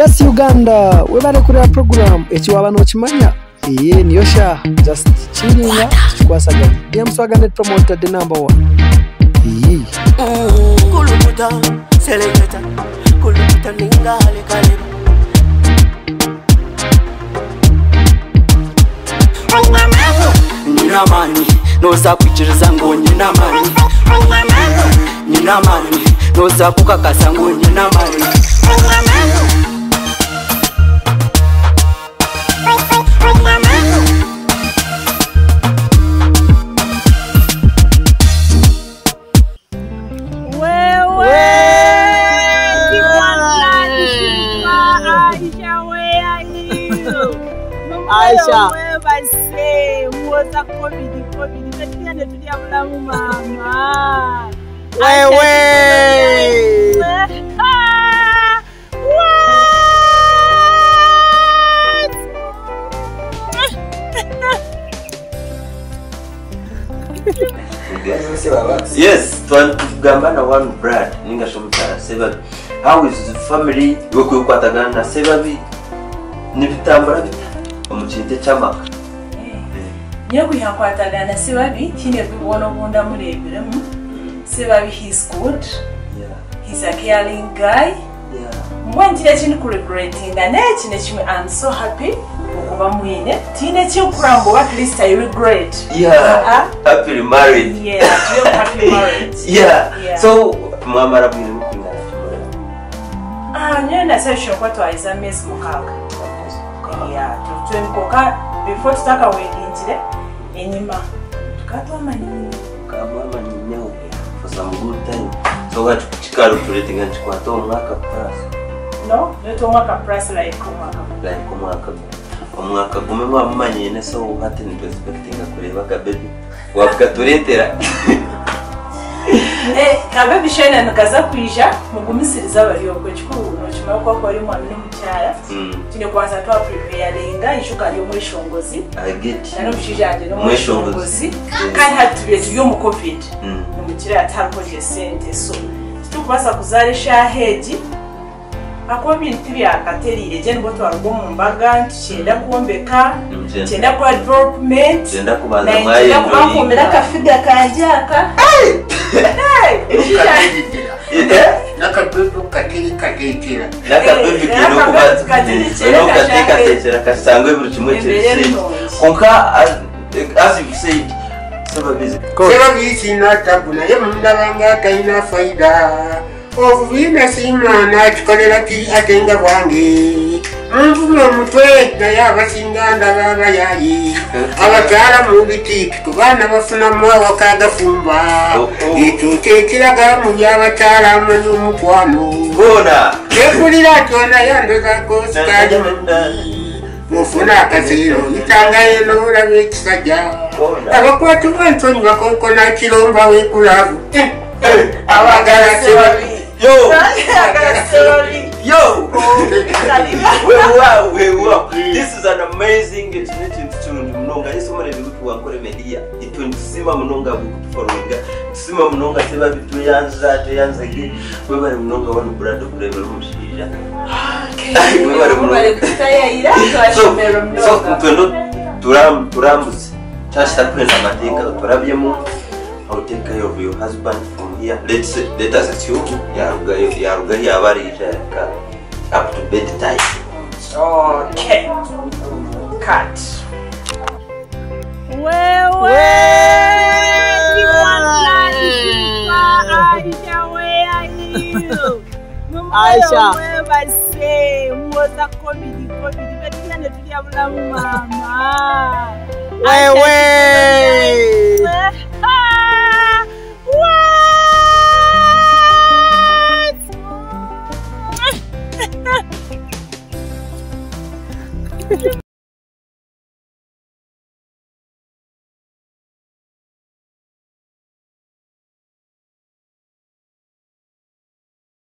Yes Uganda, we bari kuri program ekiwaba no kimanya. Niyo sha just chilling chikwasaganya. Yamswagane promoter the number 1. Kulubuta selecta kulubuta ningale kale. Nina mani noza kuchiriza ngo nina mani. Nina mani noza kukakasa ngo nina mani. Aisha, where say was a COVID, but you to the mama. Yes, Gambana one Brad, Ninga Shomta, Seva. How is the family? Yoku Patagana, Sevavi, Nivitambra, Omuchinte Chamak. Yaku Yakwatagana, Sevavi, Tina one of Wondamure, Sevavi, he's good. He's a caring guy. When Tinachin regretting the net, I'm so happy. Teenage crumble, at least I regret. Happily married. Happily married. So, Mama, Nina session what was a miss Mukaka. To Koka before to talk away into the Enima. To cut on my for some good time. So, what calculating and Quato Maka price? No, not Maka price like Komaka. Omwaka gumema mmanyi ne so hati ni expecting akuleba ka baby wakatuletera baby shine nakaza kuija mugumisiriza bali okwechikuru no chima kwa ali mwana mukyala tine kwanza twa preparinga ishuka lyo mweshongozi nano mshijanje no mweshongozi kandi hatubiye yo mu covid no mukira atarkoje sente so tukubasa kuzalisha heji akobi ntibya katerire je ngo twarwo mu mbaga cyenda kuombeka cyenda kwa development cyenda kubaza mwaye kumera kafiga kanjaka nakabebu kakirikira nakabebu katika kasangwe buri kimwe cyose konka as you said Sevavi na tabuna yamundabanga kaina faida. Ovina simana chikolera ki atenga wange mvumo mutwe na yabasinganda baba yayi abakyala mu bitiki kubana bafuna mwa wakagafumba ituke kiraga mu yabakyala mu mukwano bona ekulira tona yandoza ko sikaje mufuna akaziro itanga eno ulabe kisajja abakwatu bantoni bakonkona kiromba wekulavu abagala Sevavi. Yo! Wow! This is an amazing tune. Mnonga yesu mare biku wakore media. Itu nsima mnonga buku followinga. Nsima mnonga seba bitu yanza gi. Wewe bari mnonga wanu brand kureba mushija. Okay. Wewe bari kutayira twashimera mnonga. So twendo turambuze. Cyashita kwenda mateka turabyemo. I'll take care of your husband from here. Let us assume yaruga yabari up to bedtime. Okay. Cut. Aisha, where say was a comedy, but you to the mama.